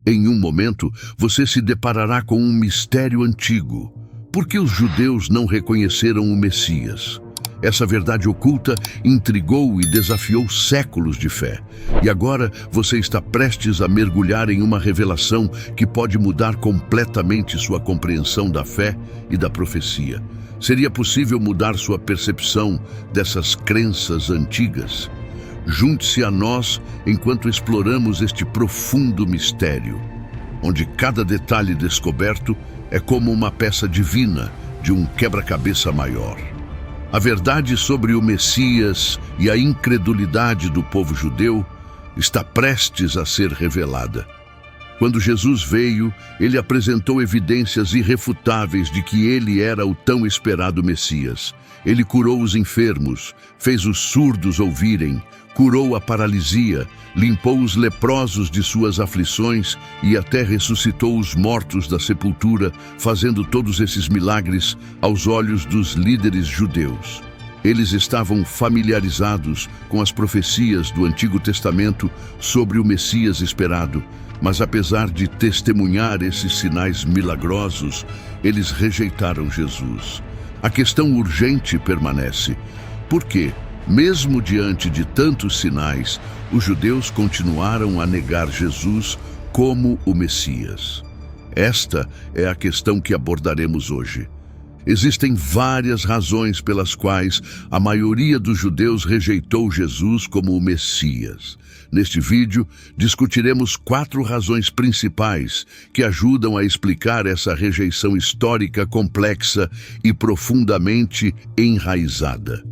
Em um momento, você se deparará com um mistério antigo. Por que os judeus não reconheceram o Messias? Essa verdade oculta intrigou e desafiou séculos de fé. E agora você está prestes a mergulhar em uma revelação que pode mudar completamente sua compreensão da fé e da profecia. Seria possível mudar sua percepção dessas crenças antigas? Junte-se a nós enquanto exploramos este profundo mistério, onde cada detalhe descoberto é como uma peça divina de um quebra-cabeça maior. A verdade sobre o Messias e a incredulidade do povo judeu está prestes a ser revelada. Quando Jesus veio, ele apresentou evidências irrefutáveis de que ele era o tão esperado Messias. Ele curou os enfermos, fez os surdos ouvirem, curou a paralisia, limpou os leprosos de suas aflições e até ressuscitou os mortos da sepultura, fazendo todos esses milagres aos olhos dos líderes judeus. Eles estavam familiarizados com as profecias do Antigo Testamento sobre o Messias esperado, mas apesar de testemunhar esses sinais milagrosos, eles rejeitaram Jesus. A questão urgente permanece: por quê? Mesmo diante de tantos sinais, os judeus continuaram a negar Jesus como o Messias. Esta é a questão que abordaremos hoje. Existem várias razões pelas quais a maioria dos judeus rejeitou Jesus como o Messias. Neste vídeo, discutiremos 4 razões principais que ajudam a explicar essa rejeição histórica complexa e profundamente enraizada.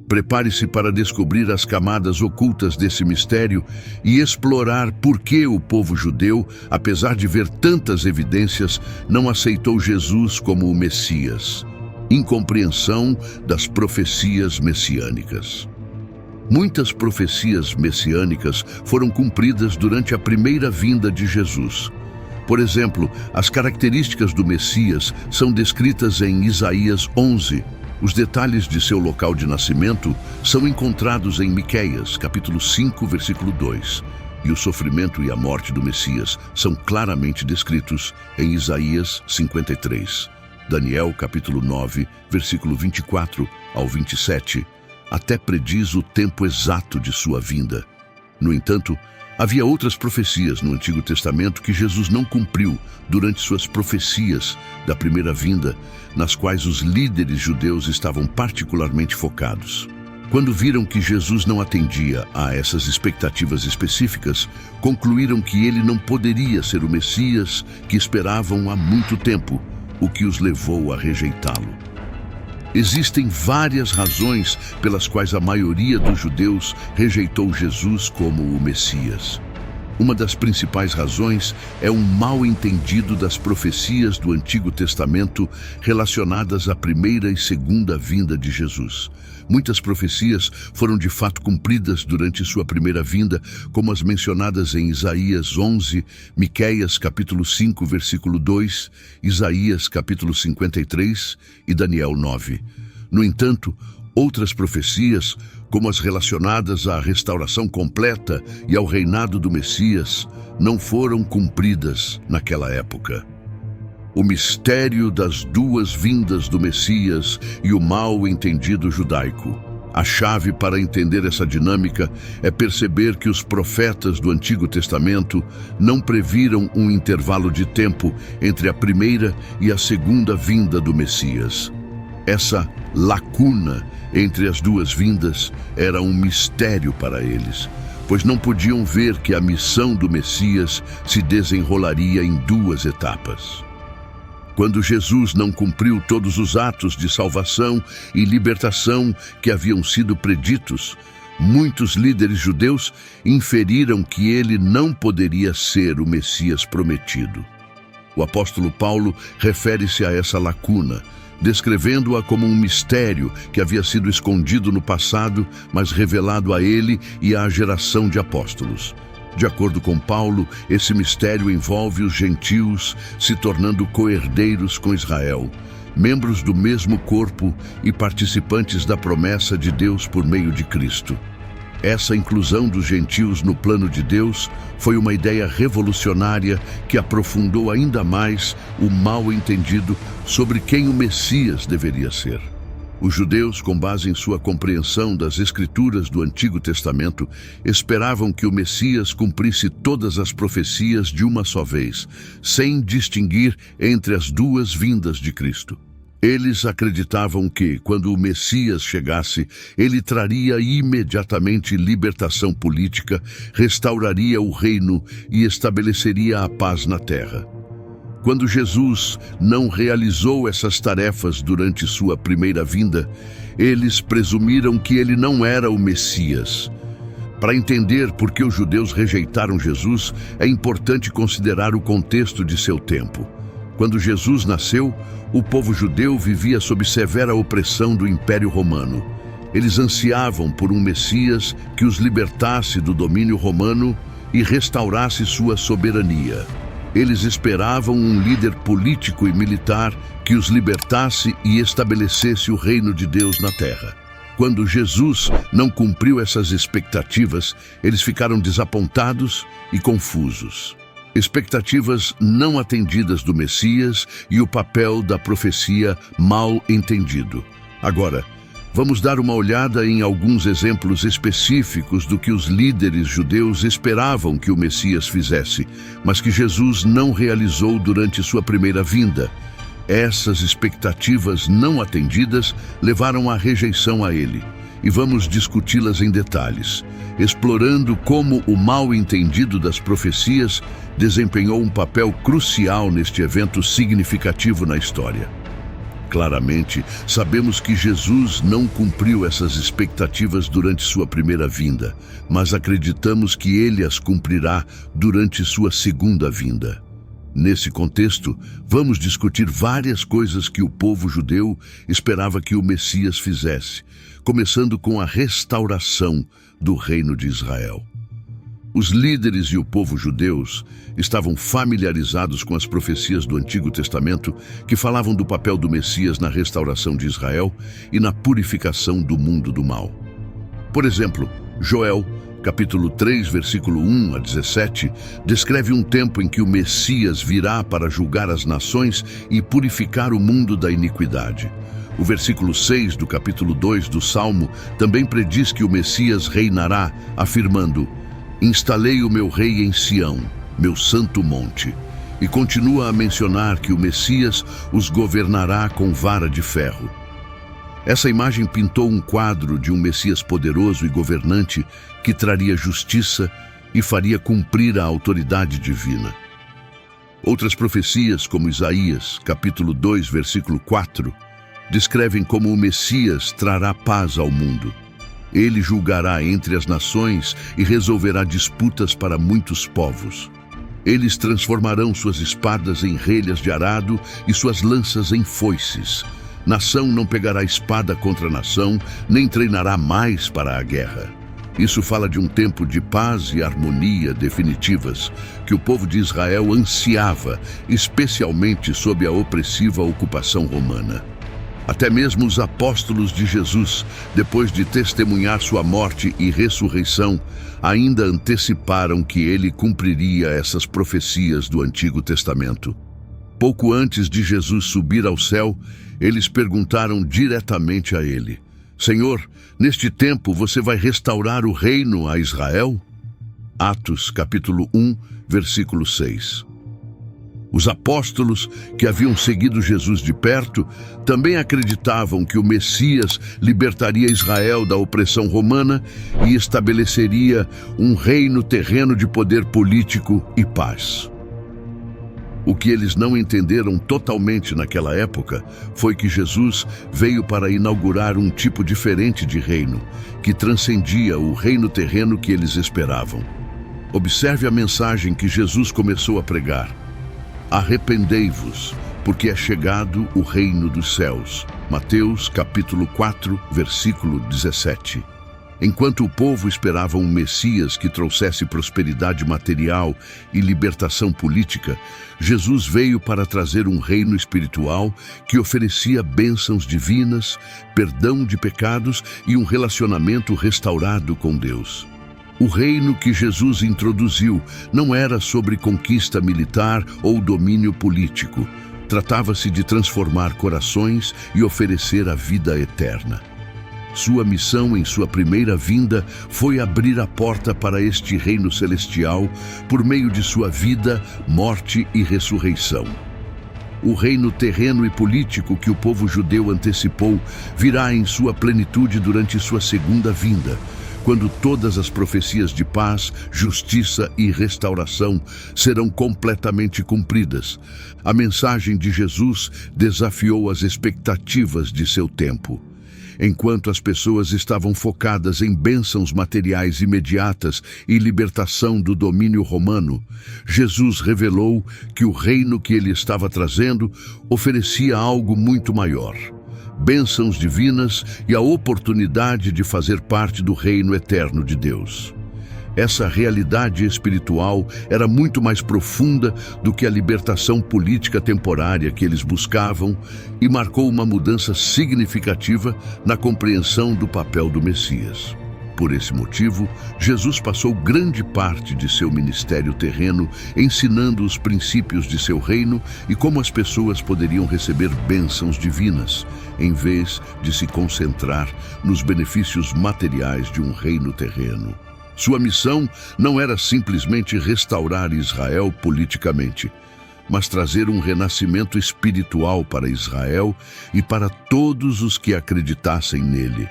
Prepare-se para descobrir as camadas ocultas desse mistério e explorar por que o povo judeu, apesar de ver tantas evidências, não aceitou Jesus como o Messias. Incompreensão das profecias messiânicas. Muitas profecias messiânicas foram cumpridas durante a primeira vinda de Jesus. Por exemplo, as características do Messias são descritas em Isaías 11. Os detalhes de seu local de nascimento são encontrados em Miqueias, capítulo 5, versículo 2. E o sofrimento e a morte do Messias são claramente descritos em Isaías 53. Daniel, capítulo 9, versículo 24 ao 27, até prediz o tempo exato de sua vinda. No entanto, havia outras profecias no Antigo Testamento que Jesus não cumpriu durante suas profecias da primeira vinda, nas quais os líderes judeus estavam particularmente focados. Quando viram que Jesus não atendia a essas expectativas específicas, concluíram que ele não poderia ser o Messias que esperavam há muito tempo, o que os levou a rejeitá-lo. Existem várias razões pelas quais a maioria dos judeus rejeitou Jesus como o Messias. Uma das principais razões é um mal entendido das profecias do Antigo Testamento relacionadas à primeira e segunda vinda de Jesus. Muitas profecias foram de fato cumpridas durante sua primeira vinda, como as mencionadas em Isaías 11, Miqueias capítulo 5, versículo 2, Isaías capítulo 53 e Daniel 9. No entanto, outras profecias, como as relacionadas à restauração completa e ao reinado do Messias, não foram cumpridas naquela época. O mistério das 2 vindas do Messias e o mal entendido judaico. A chave para entender essa dinâmica é perceber que os profetas do Antigo Testamento não previram um intervalo de tempo entre a primeira e a segunda vinda do Messias. Essa lacuna entre as 2 vindas era um mistério para eles, pois não podiam ver que a missão do Messias se desenrolaria em 2 etapas. Quando Jesus não cumpriu todos os atos de salvação e libertação que haviam sido preditos, muitos líderes judeus inferiram que ele não poderia ser o Messias prometido. O apóstolo Paulo refere-se a essa lacuna, descrevendo-a como um mistério que havia sido escondido no passado, mas revelado a ele e à geração de apóstolos. De acordo com Paulo, esse mistério envolve os gentios se tornando coherdeiros com Israel, membros do mesmo corpo e participantes da promessa de Deus por meio de Cristo. Essa inclusão dos gentios no plano de Deus foi uma ideia revolucionária que aprofundou ainda mais o mal-entendido sobre quem o Messias deveria ser. Os judeus, com base em sua compreensão das Escrituras do Antigo Testamento, esperavam que o Messias cumprisse todas as profecias de uma só vez, sem distinguir entre as duas vindas de Cristo. Eles acreditavam que, quando o Messias chegasse, ele traria imediatamente libertação política, restauraria o reino e estabeleceria a paz na terra. Quando Jesus não realizou essas tarefas durante sua primeira vinda, eles presumiram que ele não era o Messias. Para entender por que os judeus rejeitaram Jesus, é importante considerar o contexto de seu tempo. Quando Jesus nasceu, o povo judeu vivia sob severa opressão do Império Romano. Eles ansiavam por um Messias que os libertasse do domínio romano e restaurasse sua soberania. Eles esperavam um líder político e militar que os libertasse e estabelecesse o reino de Deus na terra. Quando Jesus não cumpriu essas expectativas, eles ficaram desapontados e confusos. Expectativas não atendidas do Messias e o papel da profecia mal entendido. Agora, vamos dar uma olhada em alguns exemplos específicos do que os líderes judeus esperavam que o Messias fizesse, mas que Jesus não realizou durante sua primeira vinda. Essas expectativas não atendidas levaram à rejeição a ele, e vamos discuti-las em detalhes, explorando como o mal-entendido das profecias desempenhou um papel crucial neste evento significativo na história. Claramente, sabemos que Jesus não cumpriu essas expectativas durante sua primeira vinda, mas acreditamos que ele as cumprirá durante sua segunda vinda. Nesse contexto, vamos discutir várias coisas que o povo judeu esperava que o Messias fizesse, começando com a restauração do reino de Israel. Os líderes e o povo judeus estavam familiarizados com as profecias do Antigo Testamento que falavam do papel do Messias na restauração de Israel e na purificação do mundo do mal. Por exemplo, Joel, capítulo 3, versículo 1 a 17, descreve um tempo em que o Messias virá para julgar as nações e purificar o mundo da iniquidade. O versículo 6 do capítulo 2 do Salmo também prediz que o Messias reinará, afirmando: "Instalei o meu rei em Sião, meu santo monte", e continua a mencionar que o Messias os governará com vara de ferro. Essa imagem pintou um quadro de um Messias poderoso e governante que traria justiça e faria cumprir a autoridade divina. Outras profecias, como Isaías, capítulo 2, versículo 4, descrevem como o Messias trará paz ao mundo. Ele julgará entre as nações e resolverá disputas para muitos povos. Eles transformarão suas espadas em relhas de arado e suas lanças em foices. Nação não pegará espada contra nação, nem treinará mais para a guerra. Isso fala de um tempo de paz e harmonia definitivas, que o povo de Israel ansiava, especialmente sob a opressiva ocupação romana. Até mesmo os apóstolos de Jesus, depois de testemunhar sua morte e ressurreição, ainda anteciparam que ele cumpriria essas profecias do Antigo Testamento. Pouco antes de Jesus subir ao céu, eles perguntaram diretamente a ele: "Senhor, neste tempo você vai restaurar o reino a Israel?" Atos, capítulo 1, versículo 6. Os apóstolos, que haviam seguido Jesus de perto, também acreditavam que o Messias libertaria Israel da opressão romana e estabeleceria um reino terreno de poder político e paz. O que eles não entenderam totalmente naquela época foi que Jesus veio para inaugurar um tipo diferente de reino, que transcendia o reino terreno que eles esperavam. Observe a mensagem que Jesus começou a pregar: "Arrependei-vos, porque é chegado o reino dos céus." Mateus, capítulo 4, versículo 17. Enquanto o povo esperava um Messias que trouxesse prosperidade material e libertação política, Jesus veio para trazer um reino espiritual que oferecia bênçãos divinas, perdão de pecados e um relacionamento restaurado com Deus. O reino que Jesus introduziu não era sobre conquista militar ou domínio político. Tratava-se de transformar corações e oferecer a vida eterna. Sua missão em sua primeira vinda foi abrir a porta para este reino celestial por meio de sua vida, morte e ressurreição. O reino terreno e político que o povo judeu antecipou virá em sua plenitude durante sua segunda vinda, quando todas as profecias de paz, justiça e restauração serão completamente cumpridas. A mensagem de Jesus desafiou as expectativas de seu tempo. Enquanto as pessoas estavam focadas em bênçãos materiais imediatas e libertação do domínio romano, Jesus revelou que o reino que ele estava trazendo oferecia algo muito maior: bênçãos divinas e a oportunidade de fazer parte do reino eterno de Deus. Essa realidade espiritual era muito mais profunda do que a libertação política temporária que eles buscavam e marcou uma mudança significativa na compreensão do papel do Messias. Por esse motivo, Jesus passou grande parte de seu ministério terreno ensinando os princípios de seu reino e como as pessoas poderiam receber bênçãos divinas, em vez de se concentrar nos benefícios materiais de um reino terreno. Sua missão não era simplesmente restaurar Israel politicamente, mas trazer um renascimento espiritual para Israel e para todos os que acreditassem nele.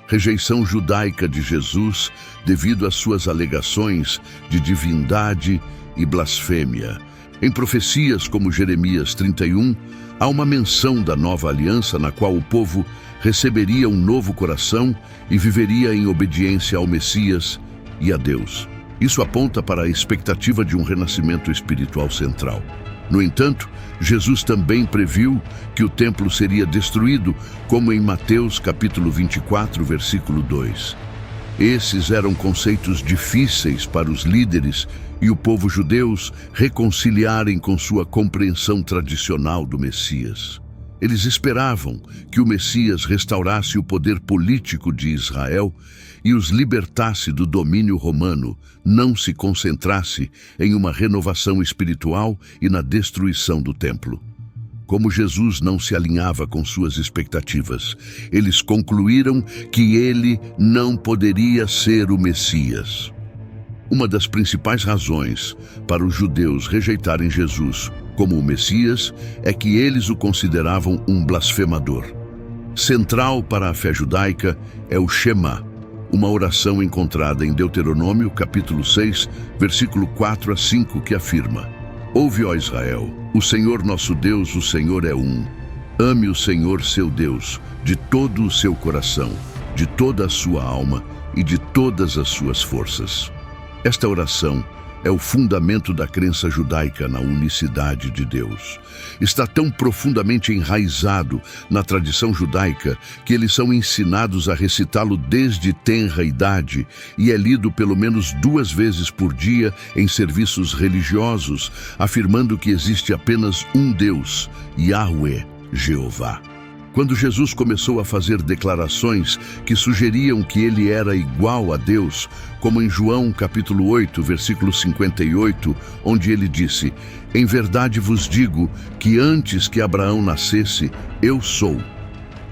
Rejeição judaica de Jesus devido às suas alegações de divindade e blasfêmia. Em profecias como Jeremias 31, há uma menção da nova aliança na qual o povo receberia um novo coração e viveria em obediência ao Messias e a Deus. Isso aponta para a expectativa de um renascimento espiritual central. No entanto, Jesus também previu que o templo seria destruído, como em Mateus capítulo 24, versículo 2. Esses eram conceitos difíceis para os líderes e o povo judeus reconciliarem com sua compreensão tradicional do Messias. Eles esperavam que o Messias restaurasse o poder político de Israel e os libertasse do domínio romano, não se concentrasse em uma renovação espiritual e na destruição do templo. Como Jesus não se alinhava com suas expectativas, eles concluíram que ele não poderia ser o Messias. Uma das principais razões para os judeus rejeitarem Jesus como o Messias é que eles o consideravam um blasfemador. Central para a fé judaica é o Shema, uma oração encontrada em Deuteronômio capítulo 6, versículo 4 a 5, que afirma: Ouve, ó Israel, o Senhor nosso Deus, o Senhor é um. Ame o Senhor seu Deus de todo o seu coração, de toda a sua alma e de todas as suas forças. Esta oração é o fundamento da crença judaica na unicidade de Deus. Está tão profundamente enraizado na tradição judaica que eles são ensinados a recitá-lo desde tenra idade e é lido pelo menos 2 vezes por dia em serviços religiosos, afirmando que existe apenas um Deus, Yahweh, Jeová. Quando Jesus começou a fazer declarações que sugeriam que ele era igual a Deus, como em João capítulo 8, versículo 58, onde ele disse: Em verdade vos digo que antes que Abraão nascesse, eu sou.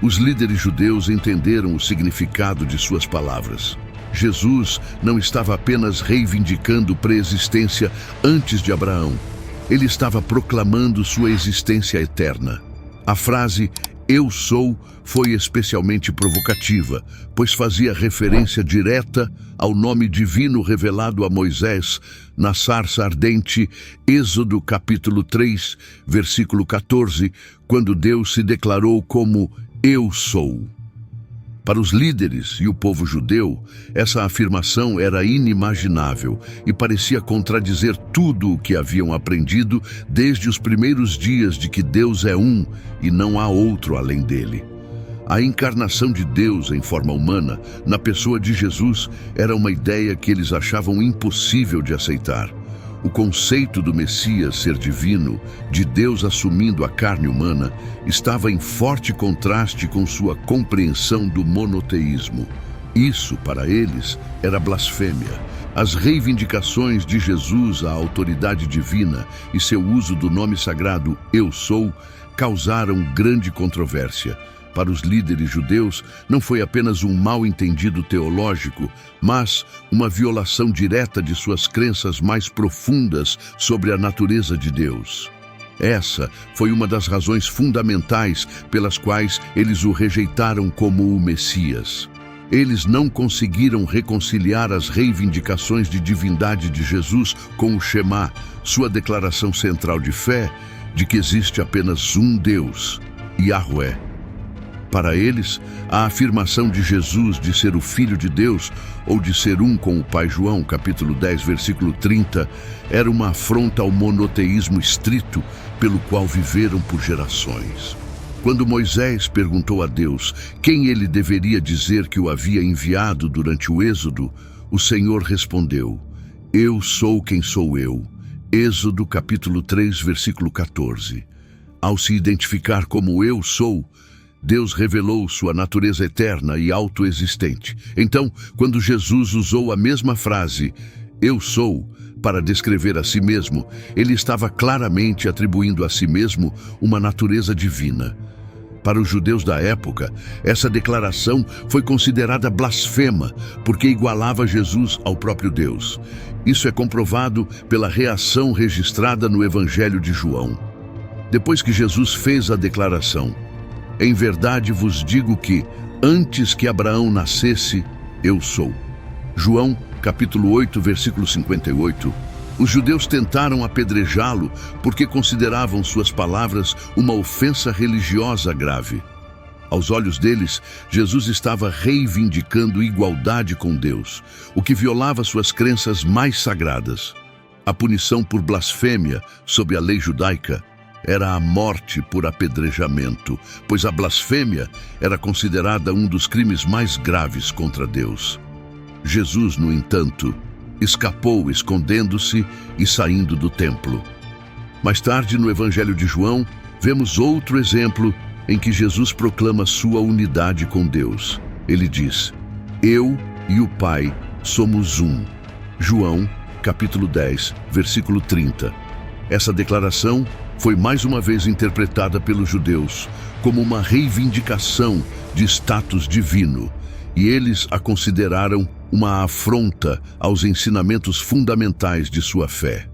Os líderes judeus entenderam o significado de suas palavras. Jesus não estava apenas reivindicando preexistência antes de Abraão. Ele estava proclamando sua existência eterna. A frase "Eu sou" foi especialmente provocativa, pois fazia referência direta ao nome divino revelado a Moisés na sarça ardente, Êxodo capítulo 3, versículo 14, quando Deus se declarou como "Eu sou". Para os líderes e o povo judeu, essa afirmação era inimaginável e parecia contradizer tudo o que haviam aprendido desde os primeiros dias de que Deus é um e não há outro além dele. A encarnação de Deus em forma humana, na pessoa de Jesus, era uma ideia que eles achavam impossível de aceitar. O conceito do Messias ser divino, de Deus assumindo a carne humana, estava em forte contraste com sua compreensão do monoteísmo. Isso, para eles, era blasfêmia. As reivindicações de Jesus à autoridade divina e seu uso do nome sagrado Eu Sou causaram grande controvérsia. Para os líderes judeus, não foi apenas um mal-entendido teológico, mas uma violação direta de suas crenças mais profundas sobre a natureza de Deus. Essa foi uma das razões fundamentais pelas quais eles o rejeitaram como o Messias. Eles não conseguiram reconciliar as reivindicações de divindade de Jesus com o Shema, sua declaração central de fé de que existe apenas um Deus, Yahweh. Para eles, a afirmação de Jesus de ser o Filho de Deus ou de ser um com o Pai, João, capítulo 10, versículo 30, era uma afronta ao monoteísmo estrito pelo qual viveram por gerações. Quando Moisés perguntou a Deus quem ele deveria dizer que o havia enviado durante o Êxodo, o Senhor respondeu: Eu sou quem sou eu. Êxodo capítulo 3, versículo 14. Ao se identificar como Eu Sou, Deus revelou sua natureza eterna e autoexistente. Então, quando Jesus usou a mesma frase, Eu Sou, para descrever a si mesmo, ele estava claramente atribuindo a si mesmo uma natureza divina. Para os judeus da época, essa declaração foi considerada blasfema, porque igualava Jesus ao próprio Deus. Isso é comprovado pela reação registrada no Evangelho de João. Depois que Jesus fez a declaração, Em verdade vos digo que, antes que Abraão nascesse, eu sou. João, capítulo 8, versículo 58. Os judeus tentaram apedrejá-lo porque consideravam suas palavras uma ofensa religiosa grave. Aos olhos deles, Jesus estava reivindicando igualdade com Deus, o que violava suas crenças mais sagradas. A punição por blasfêmia, sob a lei judaica, era a morte por apedrejamento, pois a blasfêmia era considerada um dos crimes mais graves contra Deus. Jesus, no entanto, escapou escondendo-se e saindo do templo. Mais tarde, no Evangelho de João, vemos outro exemplo em que Jesus proclama sua unidade com Deus. Ele diz: Eu e o Pai somos um. João, capítulo 10, versículo 30. Essa declaração foi mais uma vez interpretada pelos judeus como uma reivindicação de status divino, e eles a consideraram uma afronta aos ensinamentos fundamentais de sua fé.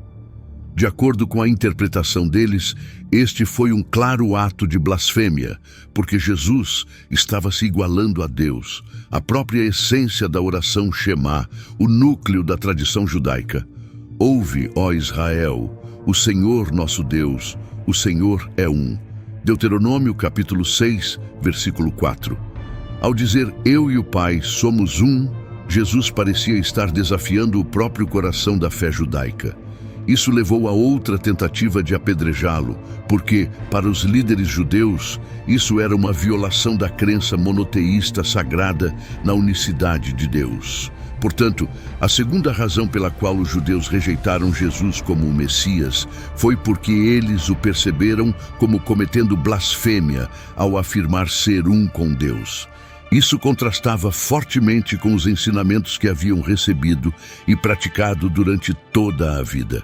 De acordo com a interpretação deles, este foi um claro ato de blasfêmia, porque Jesus estava se igualando a Deus, a própria essência da oração Shema, o núcleo da tradição judaica. Ouve, ó Israel, o Senhor nosso Deus, o Senhor é um. Deuteronômio capítulo 6, versículo 4. Ao dizer eu e o Pai somos um, Jesus parecia estar desafiando o próprio coração da fé judaica. Isso levou a outra tentativa de apedrejá-lo, porque, para os líderes judeus, isso era uma violação da crença monoteísta sagrada na unicidade de Deus. Portanto, a segunda razão pela qual os judeus rejeitaram Jesus como o Messias foi porque eles o perceberam como cometendo blasfêmia ao afirmar ser um com Deus. Isso contrastava fortemente com os ensinamentos que haviam recebido e praticado durante toda a vida.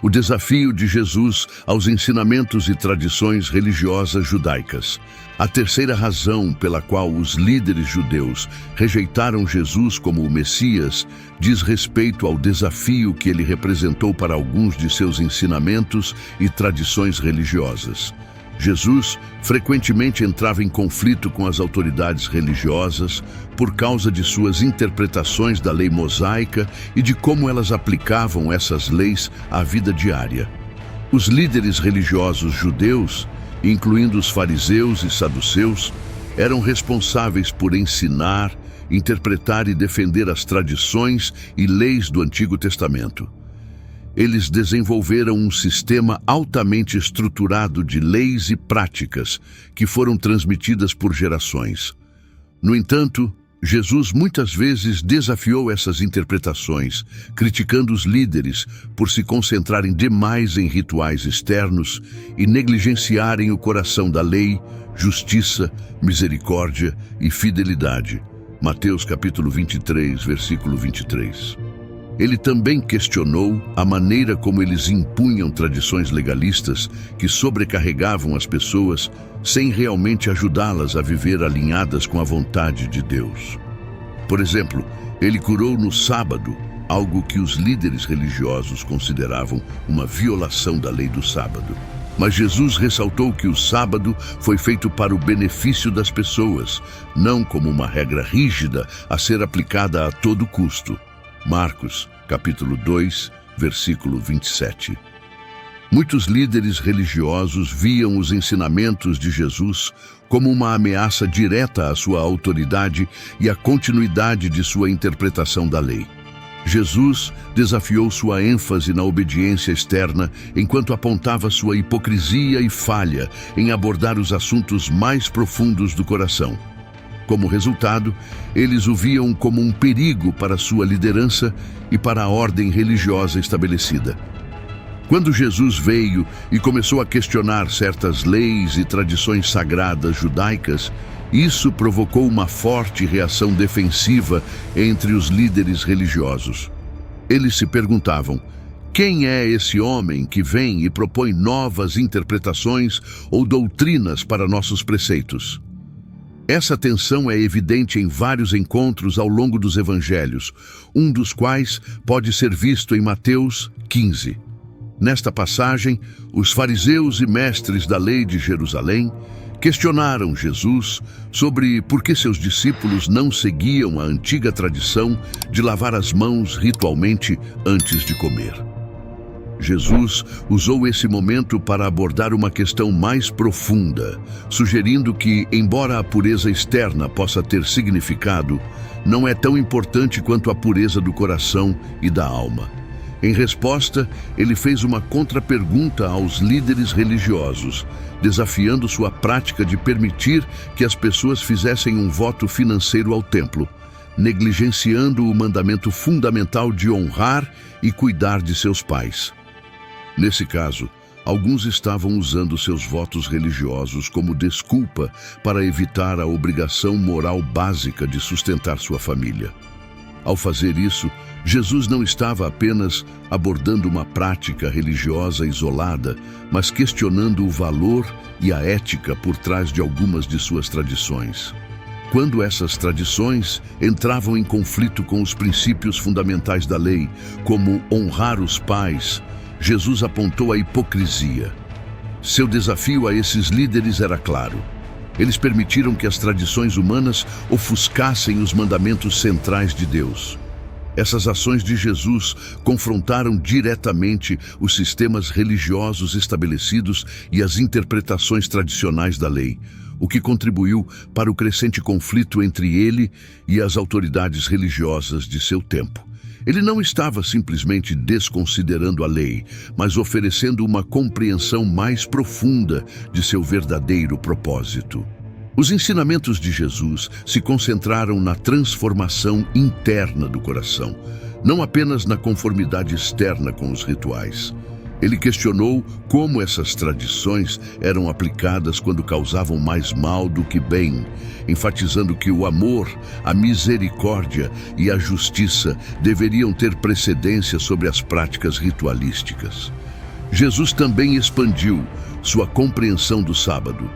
O desafio de Jesus aos ensinamentos e tradições religiosas judaicas. A terceira razão pela qual os líderes judeus rejeitaram Jesus como o Messias diz respeito ao desafio que ele representou para alguns de seus ensinamentos e tradições religiosas. Jesus frequentemente entrava em conflito com as autoridades religiosas por causa de suas interpretações da lei mosaica e de como elas aplicavam essas leis à vida diária. Os líderes religiosos judeus, incluindo os fariseus e saduceus, eram responsáveis por ensinar, interpretar e defender as tradições e leis do Antigo Testamento. Eles desenvolveram um sistema altamente estruturado de leis e práticas que foram transmitidas por gerações. No entanto, Jesus muitas vezes desafiou essas interpretações, criticando os líderes por se concentrarem demais em rituais externos e negligenciarem o coração da lei, justiça, misericórdia e fidelidade. Mateus capítulo 23, versículo 23. Ele também questionou a maneira como eles impunham tradições legalistas que sobrecarregavam as pessoas sem realmente ajudá-las a viver alinhadas com a vontade de Deus. Por exemplo, ele curou no sábado, algo que os líderes religiosos consideravam uma violação da lei do sábado. Mas Jesus ressaltou que o sábado foi feito para o benefício das pessoas, não como uma regra rígida a ser aplicada a todo custo. Marcos, capítulo 2, versículo 27. Muitos líderes religiosos viam os ensinamentos de Jesus como uma ameaça direta à sua autoridade e à continuidade de sua interpretação da lei. Jesus desafiou sua ênfase na obediência externa enquanto apontava sua hipocrisia e falha em abordar os assuntos mais profundos do coração. Como resultado, eles o viam como um perigo para sua liderança e para a ordem religiosa estabelecida. Quando Jesus veio e começou a questionar certas leis e tradições sagradas judaicas, isso provocou uma forte reação defensiva entre os líderes religiosos. Eles se perguntavam: quem é esse homem que vem e propõe novas interpretações ou doutrinas para nossos preceitos? Essa tensão é evidente em vários encontros ao longo dos evangelhos, um dos quais pode ser visto em Mateus 15. Nesta passagem, os fariseus e mestres da lei de Jerusalém questionaram Jesus sobre por que seus discípulos não seguiam a antiga tradição de lavar as mãos ritualmente antes de comer. Jesus usou esse momento para abordar uma questão mais profunda, sugerindo que, embora a pureza externa possa ter significado, não é tão importante quanto a pureza do coração e da alma. Em resposta, ele fez uma contrapergunta aos líderes religiosos, desafiando sua prática de permitir que as pessoas fizessem um voto financeiro ao templo, negligenciando o mandamento fundamental de honrar e cuidar de seus pais. Nesse caso, alguns estavam usando seus votos religiosos como desculpa para evitar a obrigação moral básica de sustentar sua família. Ao fazer isso, Jesus não estava apenas abordando uma prática religiosa isolada, mas questionando o valor e a ética por trás de algumas de suas tradições. Quando essas tradições entravam em conflito com os princípios fundamentais da lei, como honrar os pais, Jesus apontou a hipocrisia. Seu desafio a esses líderes era claro. Eles permitiram que as tradições humanas ofuscassem os mandamentos centrais de Deus. Essas ações de Jesus confrontaram diretamente os sistemas religiosos estabelecidos e as interpretações tradicionais da lei, o que contribuiu para o crescente conflito entre ele e as autoridades religiosas de seu tempo. Ele não estava simplesmente desconsiderando a lei, mas oferecendo uma compreensão mais profunda de seu verdadeiro propósito. Os ensinamentos de Jesus se concentraram na transformação interna do coração, não apenas na conformidade externa com os rituais. Ele questionou como essas tradições eram aplicadas quando causavam mais mal do que bem, enfatizando que o amor, a misericórdia e a justiça deveriam ter precedência sobre as práticas ritualísticas. Jesus também expandiu sua compreensão do sábado.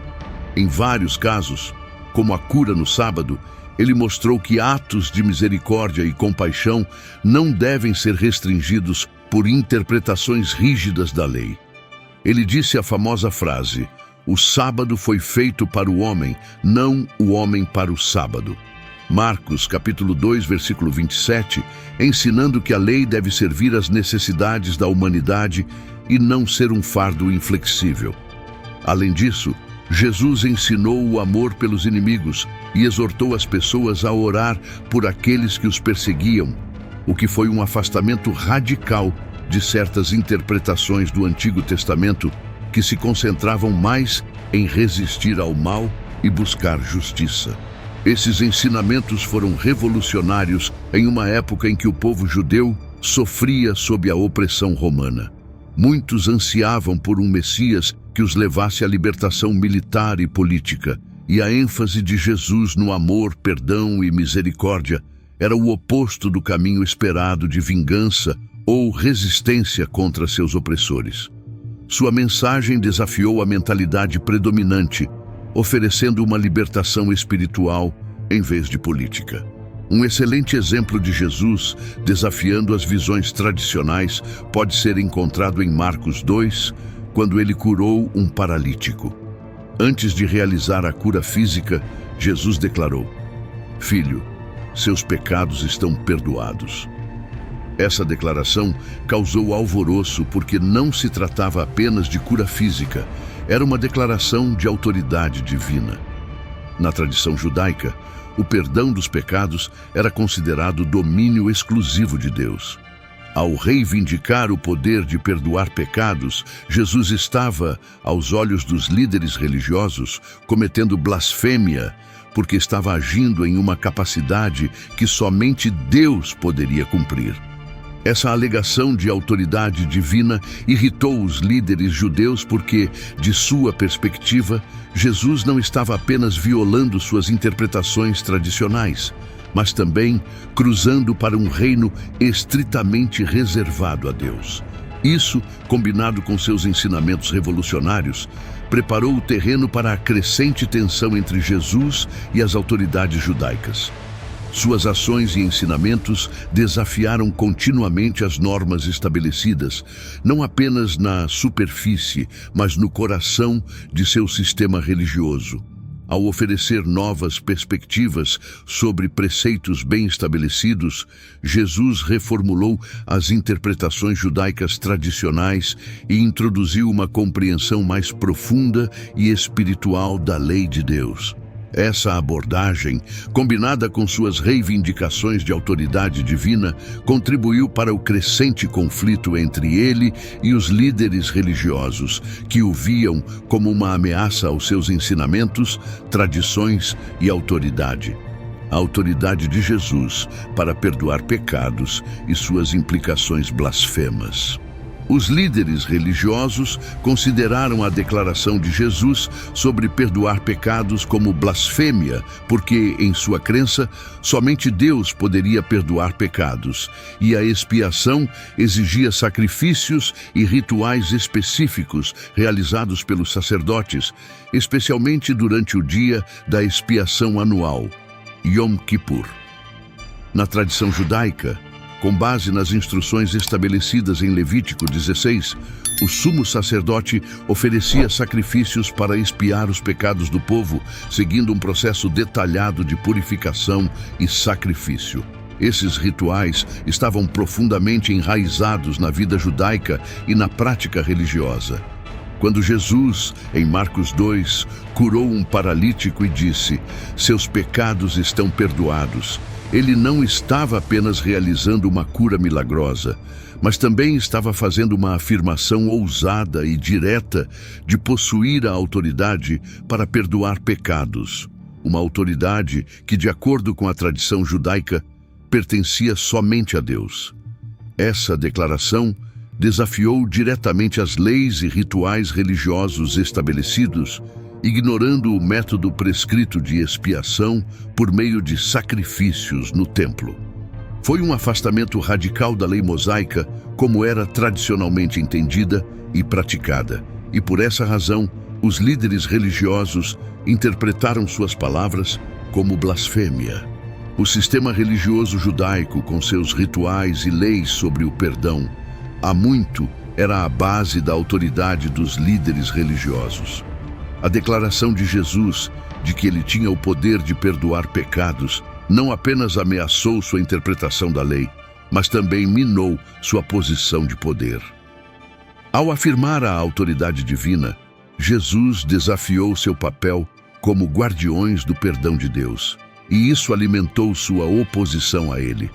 Em vários casos, como a cura no sábado, ele mostrou que atos de misericórdia e compaixão não devem ser restringidos por interpretações rígidas da lei. Ele disse a famosa frase: "O sábado foi feito para o homem, não o homem para o sábado." Marcos, capítulo 2, versículo 27, ensinando que a lei deve servir às necessidades da humanidade e não ser um fardo inflexível. Além disso, Jesus ensinou o amor pelos inimigos e exortou as pessoas a orar por aqueles que os perseguiam, o que foi um afastamento radical de certas interpretações do Antigo Testamento que se concentravam mais em resistir ao mal e buscar justiça. Esses ensinamentos foram revolucionários em uma época em que o povo judeu sofria sob a opressão romana. Muitos ansiavam por um Messias que os levasse à libertação militar e política, e a ênfase de Jesus no amor, perdão e misericórdia era o oposto do caminho esperado de vingança ou resistência contra seus opressores. Sua mensagem desafiou a mentalidade predominante, oferecendo uma libertação espiritual em vez de política. Um excelente exemplo de Jesus desafiando as visões tradicionais pode ser encontrado em Marcos 2, quando ele curou um paralítico. Antes de realizar a cura física, Jesus declarou: "Filho, seus pecados estão perdoados." Essa declaração causou alvoroço porque não se tratava apenas de cura física, era uma declaração de autoridade divina. Na tradição judaica, o perdão dos pecados era considerado domínio exclusivo de Deus. Ao reivindicar o poder de perdoar pecados, Jesus estava, aos olhos dos líderes religiosos, cometendo blasfêmia, porque estava agindo em uma capacidade que somente Deus poderia cumprir. Essa alegação de autoridade divina irritou os líderes judeus porque, de sua perspectiva, Jesus não estava apenas violando suas interpretações tradicionais, mas também cruzando para um reino estritamente reservado a Deus. Isso, combinado com seus ensinamentos revolucionários, preparou o terreno para a crescente tensão entre Jesus e as autoridades judaicas. Suas ações e ensinamentos desafiaram continuamente as normas estabelecidas, não apenas na superfície, mas no coração de seu sistema religioso. Ao oferecer novas perspectivas sobre preceitos bem estabelecidos, Jesus reformulou as interpretações judaicas tradicionais e introduziu uma compreensão mais profunda e espiritual da lei de Deus. Essa abordagem, combinada com suas reivindicações de autoridade divina, contribuiu para o crescente conflito entre ele e os líderes religiosos, que o viam como uma ameaça aos seus ensinamentos, tradições e autoridade. A autoridade de Jesus para perdoar pecados e suas implicações blasfemas. Os líderes religiosos consideraram a declaração de Jesus sobre perdoar pecados como blasfêmia, porque, em sua crença, somente Deus poderia perdoar pecados, e a expiação exigia sacrifícios e rituais específicos realizados pelos sacerdotes, especialmente durante o dia da expiação anual, Yom Kippur. Na tradição judaica, com base nas instruções estabelecidas em Levítico 16, o sumo sacerdote oferecia sacrifícios para expiar os pecados do povo, seguindo um processo detalhado de purificação e sacrifício. Esses rituais estavam profundamente enraizados na vida judaica e na prática religiosa. Quando Jesus, em Marcos 2, curou um paralítico e disse: "Seus pecados estão perdoados", ele não estava apenas realizando uma cura milagrosa, mas também estava fazendo uma afirmação ousada e direta de possuir a autoridade para perdoar pecados. Uma autoridade que, de acordo com a tradição judaica, pertencia somente a Deus. Essa declaração desafiou diretamente as leis e rituais religiosos estabelecidos, ignorando o método prescrito de expiação por meio de sacrifícios no templo. Foi um afastamento radical da lei mosaica, como era tradicionalmente entendida e praticada, e por essa razão, os líderes religiosos interpretaram suas palavras como blasfêmia. O sistema religioso judaico, com seus rituais e leis sobre o perdão, há muito era a base da autoridade dos líderes religiosos. A declaração de Jesus de que ele tinha o poder de perdoar pecados não apenas ameaçou sua interpretação da lei, mas também minou sua posição de poder. Ao afirmar a autoridade divina, Jesus desafiou seu papel como guardiões do perdão de Deus, e isso alimentou sua oposição a ele.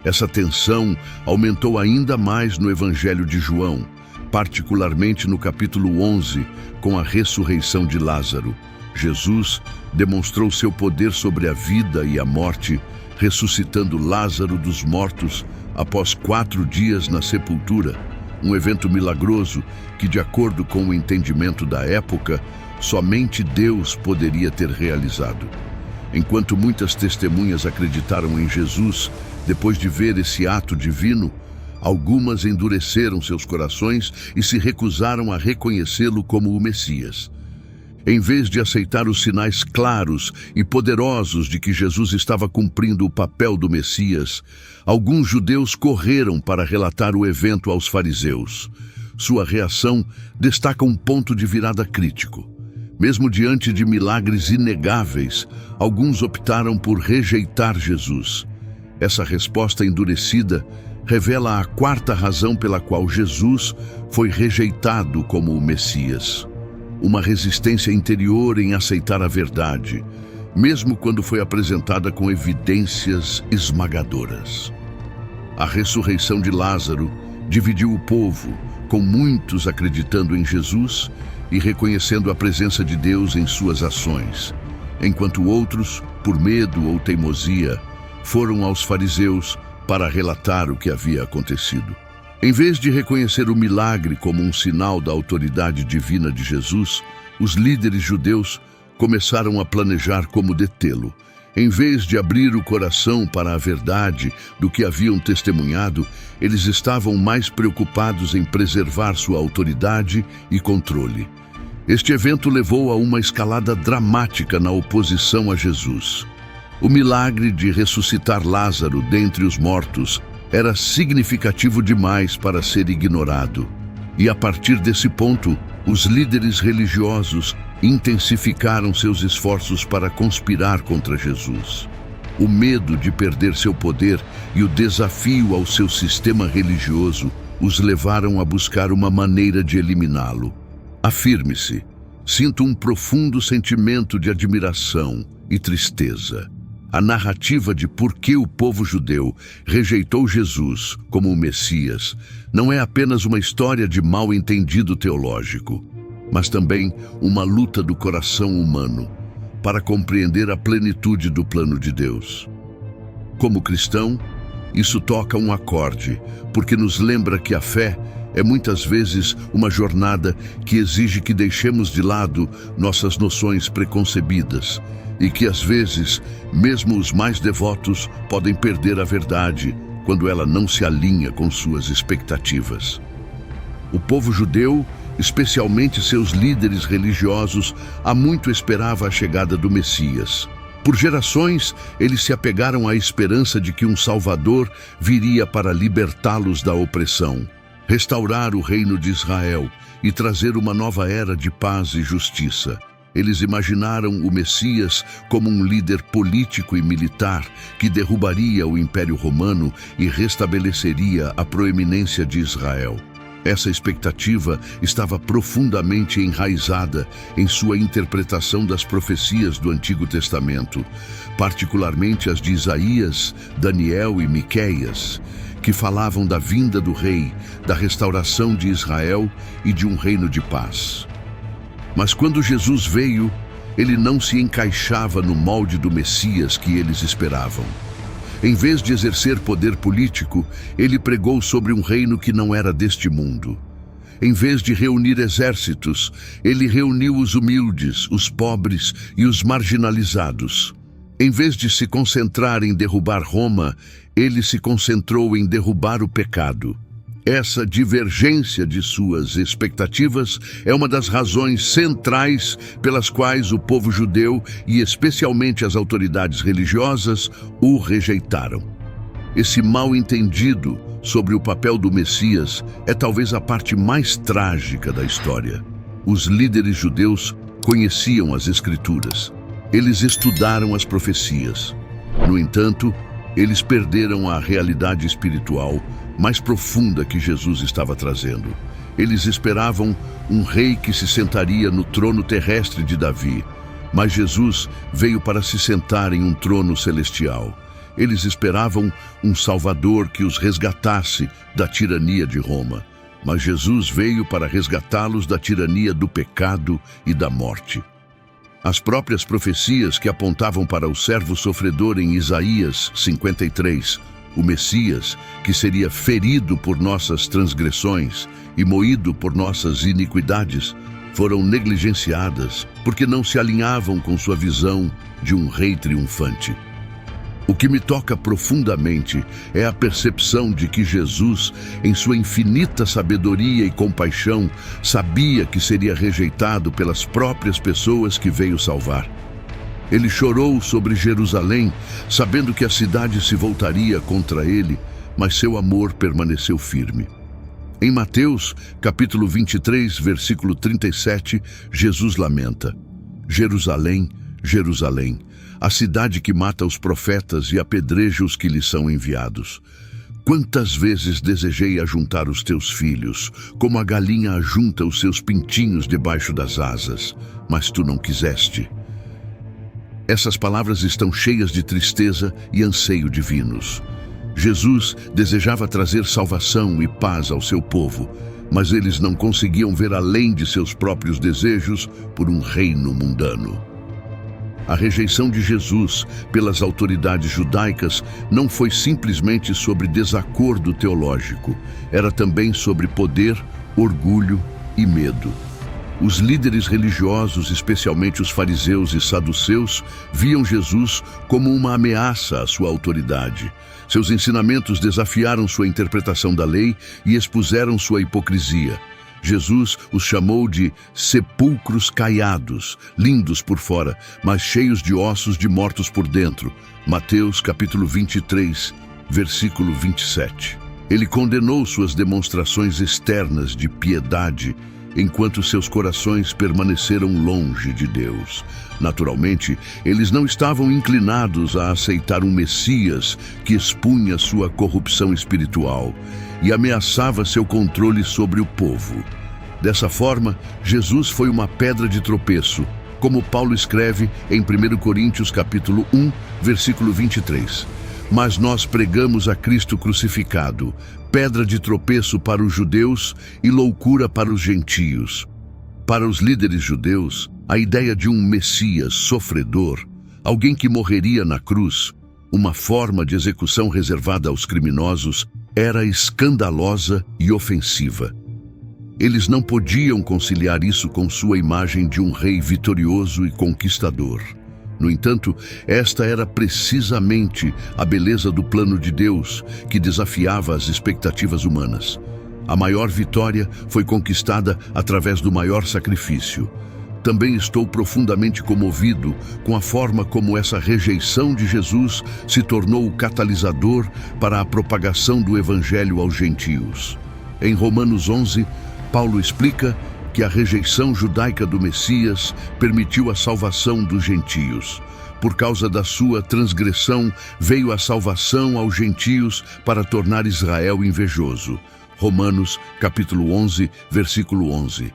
Essa tensão aumentou ainda mais no Evangelho de João, particularmente no capítulo 11, com a ressurreição de Lázaro. Jesus demonstrou seu poder sobre a vida e a morte, ressuscitando Lázaro dos mortos após 4 dias na sepultura, um evento milagroso que, de acordo com o entendimento da época, somente Deus poderia ter realizado. Enquanto muitas testemunhas acreditaram em Jesus depois de ver esse ato divino, algumas endureceram seus corações e se recusaram a reconhecê-lo como o Messias. Em vez de aceitar os sinais claros e poderosos de que Jesus estava cumprindo o papel do Messias, alguns judeus correram para relatar o evento aos fariseus. Sua reação destaca um ponto de virada crítico. Mesmo diante de milagres inegáveis, alguns optaram por rejeitar Jesus. Essa resposta endurecida revela a 4ª razão pela qual Jesus foi rejeitado como o Messias. Uma resistência interior em aceitar a verdade, mesmo quando foi apresentada com evidências esmagadoras. A ressurreição de Lázaro dividiu o povo, com muitos acreditando em Jesus e reconhecendo a presença de Deus em suas ações, enquanto outros, por medo ou teimosia, foram aos fariseus para relatar o que havia acontecido. Em vez de reconhecer o milagre como um sinal da autoridade divina de Jesus, os líderes judeus começaram a planejar como detê-lo. Em vez de abrir o coração para a verdade do que haviam testemunhado, eles estavam mais preocupados em preservar sua autoridade e controle. Este evento levou a uma escalada dramática na oposição a Jesus. O milagre de ressuscitar Lázaro dentre os mortos era significativo demais para ser ignorado. E a partir desse ponto, os líderes religiosos intensificaram seus esforços para conspirar contra Jesus. O medo de perder seu poder e o desafio ao seu sistema religioso os levaram a buscar uma maneira de eliminá-lo. Afirme-se: sinto um profundo sentimento de admiração e tristeza. A narrativa de por que o povo judeu rejeitou Jesus como o Messias não é apenas uma história de mal-entendido teológico, mas também uma luta do coração humano para compreender a plenitude do plano de Deus. Como cristão, isso toca um acorde, porque nos lembra que a fé é muitas vezes uma jornada que exige que deixemos de lado nossas noções preconcebidas e que, às vezes, mesmo os mais devotos podem perder a verdade quando ela não se alinha com suas expectativas. O povo judeu, especialmente seus líderes religiosos, há muito esperava a chegada do Messias. Por gerações, eles se apegaram à esperança de que um Salvador viria para libertá-los da opressão, restaurar o reino de Israel e trazer uma nova era de paz e justiça. Eles imaginaram o Messias como um líder político e militar que derrubaria o Império Romano e restabeleceria a proeminência de Israel. Essa expectativa estava profundamente enraizada em sua interpretação das profecias do Antigo Testamento, particularmente as de Isaías, Daniel e Miqueias, que falavam da vinda do rei, da restauração de Israel e de um reino de paz. Mas quando Jesus veio, ele não se encaixava no molde do Messias que eles esperavam. Em vez de exercer poder político, ele pregou sobre um reino que não era deste mundo. Em vez de reunir exércitos, ele reuniu os humildes, os pobres e os marginalizados. Em vez de se concentrar em derrubar Roma, ele se concentrou em derrubar o pecado. Essa divergência de suas expectativas é uma das razões centrais pelas quais o povo judeu e especialmente as autoridades religiosas o rejeitaram. Esse mal-entendido sobre o papel do Messias é talvez a parte mais trágica da história. Os líderes judeus conheciam as Escrituras. Eles estudaram as profecias. No entanto, eles perderam a realidade espiritual mais profunda que Jesus estava trazendo. Eles esperavam um rei que se sentaria no trono terrestre de Davi, mas Jesus veio para se sentar em um trono celestial. Eles esperavam um Salvador que os resgatasse da tirania de Roma. Mas Jesus veio para resgatá-los da tirania do pecado e da morte. As próprias profecias que apontavam para o servo sofredor em Isaías 53, o Messias, que seria ferido por nossas transgressões e moído por nossas iniquidades, foram negligenciadas porque não se alinhavam com sua visão de um rei triunfante. O que me toca profundamente é a percepção de que Jesus, em sua infinita sabedoria e compaixão, sabia que seria rejeitado pelas próprias pessoas que veio salvar. Ele chorou sobre Jerusalém, sabendo que a cidade se voltaria contra ele, mas seu amor permaneceu firme. Em Mateus, capítulo 23, versículo 37, Jesus lamenta: Jerusalém, Jerusalém, a cidade que mata os profetas e apedreja os que lhe são enviados. Quantas vezes desejei ajuntar os teus filhos, como a galinha ajunta os seus pintinhos debaixo das asas, mas tu não quiseste. Essas palavras estão cheias de tristeza e anseio divinos. Jesus desejava trazer salvação e paz ao seu povo, mas eles não conseguiam ver além de seus próprios desejos por um reino mundano. A rejeição de Jesus pelas autoridades judaicas não foi simplesmente sobre desacordo teológico, era também sobre poder, orgulho e medo. Os líderes religiosos, especialmente os fariseus e saduceus, viam Jesus como uma ameaça à sua autoridade. Seus ensinamentos desafiaram sua interpretação da lei e expuseram sua hipocrisia. Jesus os chamou de sepulcros caiados, lindos por fora, mas cheios de ossos de mortos por dentro. Mateus capítulo 23, versículo 27. Ele condenou suas demonstrações externas de piedade, enquanto seus corações permaneceram longe de Deus. Naturalmente, eles não estavam inclinados a aceitar um Messias que expunha sua corrupção espiritual e ameaçava seu controle sobre o povo. Dessa forma, Jesus foi uma pedra de tropeço, como Paulo escreve em 1 Coríntios capítulo 1, versículo 23. Mas nós pregamos a Cristo crucificado, pedra de tropeço para os judeus e loucura para os gentios. Para os líderes judeus, a ideia de um Messias sofredor, alguém que morreria na cruz, uma forma de execução reservada aos criminosos, era escandalosa e ofensiva. Eles não podiam conciliar isso com sua imagem de um rei vitorioso e conquistador. No entanto, esta era precisamente a beleza do plano de Deus, que desafiava as expectativas humanas. A maior vitória foi conquistada através do maior sacrifício. Também estou profundamente comovido com a forma como essa rejeição de Jesus se tornou o catalisador para a propagação do Evangelho aos gentios. Em Romanos 11, Paulo explica que a rejeição judaica do Messias permitiu a salvação dos gentios. Por causa da sua transgressão, veio a salvação aos gentios para tornar Israel invejoso. Romanos, capítulo 11, versículo 11.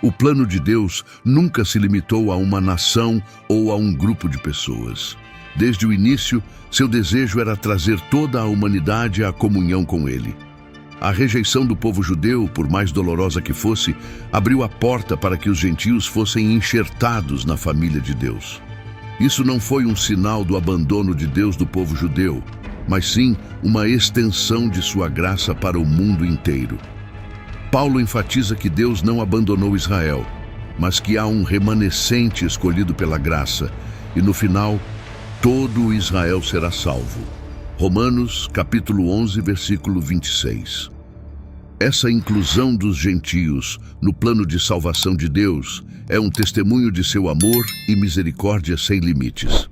O plano de Deus nunca se limitou a uma nação ou a um grupo de pessoas. Desde o início, seu desejo era trazer toda a humanidade à comunhão com Ele. A rejeição do povo judeu, por mais dolorosa que fosse, abriu a porta para que os gentios fossem enxertados na família de Deus. Isso não foi um sinal do abandono de Deus do povo judeu, mas sim uma extensão de sua graça para o mundo inteiro. Paulo enfatiza que Deus não abandonou Israel, mas que há um remanescente escolhido pela graça, e no final, todo Israel será salvo. Romanos, capítulo 11, versículo 26. Essa inclusão dos gentios no plano de salvação de Deus é um testemunho de seu amor e misericórdia sem limites.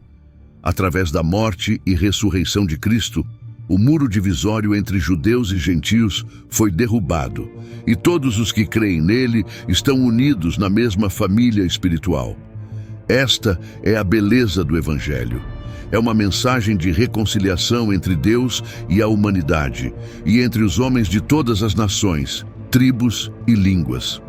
Através da morte e ressurreição de Cristo, o muro divisório entre judeus e gentios foi derrubado, e todos os que creem nele estão unidos na mesma família espiritual. Esta é a beleza do Evangelho. É uma mensagem de reconciliação entre Deus e a humanidade, e entre os homens de todas as nações, tribos e línguas.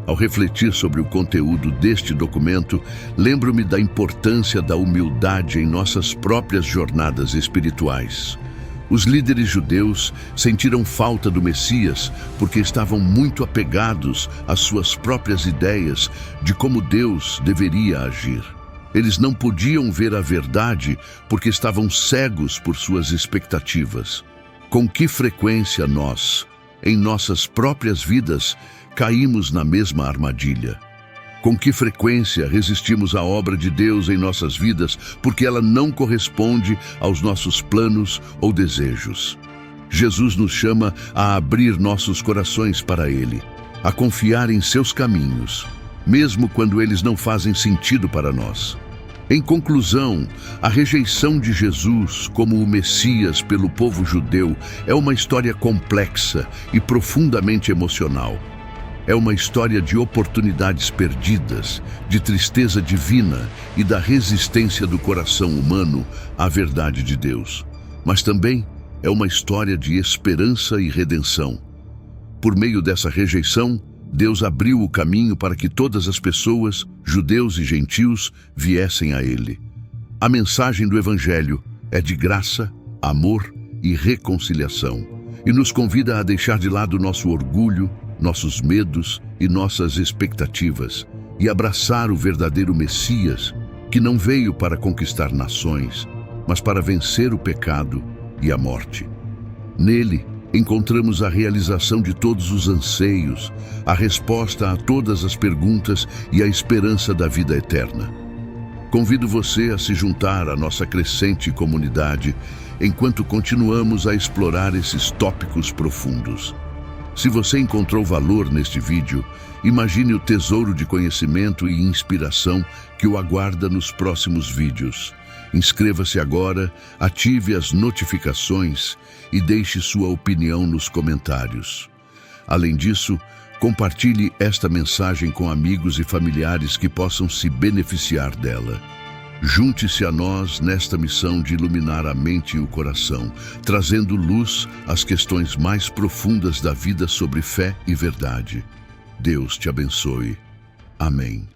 Ao refletir sobre o conteúdo deste documento, lembro-me da importância da humildade em nossas próprias jornadas espirituais. Os líderes judeus sentiram falta do Messias porque estavam muito apegados às suas próprias ideias de como Deus deveria agir. Eles não podiam ver a verdade porque estavam cegos por suas expectativas. Com que frequência nós, em nossas próprias vidas, caímos na mesma armadilha? Com que frequência resistimos à obra de Deus em nossas vidas porque ela não corresponde aos nossos planos ou desejos? Jesus nos chama a abrir nossos corações para Ele, a confiar em seus caminhos, mesmo quando eles não fazem sentido para nós. Em conclusão, a rejeição de Jesus como o Messias pelo povo judeu é uma história complexa e profundamente emocional. É uma história de oportunidades perdidas, de tristeza divina e da resistência do coração humano à verdade de Deus. Mas também é uma história de esperança e redenção. Por meio dessa rejeição, Deus abriu o caminho para que todas as pessoas, judeus e gentios, viessem a Ele. A mensagem do Evangelho é de graça, amor e reconciliação, e nos convida a deixar de lado nosso orgulho, nossos medos e nossas expectativas, e abraçar o verdadeiro Messias, que não veio para conquistar nações, mas para vencer o pecado e a morte. Nele, encontramos a realização de todos os anseios, a resposta a todas as perguntas e a esperança da vida eterna. Convido você a se juntar à nossa crescente comunidade enquanto continuamos a explorar esses tópicos profundos. Se você encontrou valor neste vídeo, imagine o tesouro de conhecimento e inspiração que o aguarda nos próximos vídeos. Inscreva-se agora, ative as notificações e deixe sua opinião nos comentários. Além disso, compartilhe esta mensagem com amigos e familiares que possam se beneficiar dela. Junte-se a nós nesta missão de iluminar a mente e o coração, trazendo luz às questões mais profundas da vida sobre fé e verdade. Deus te abençoe. Amém.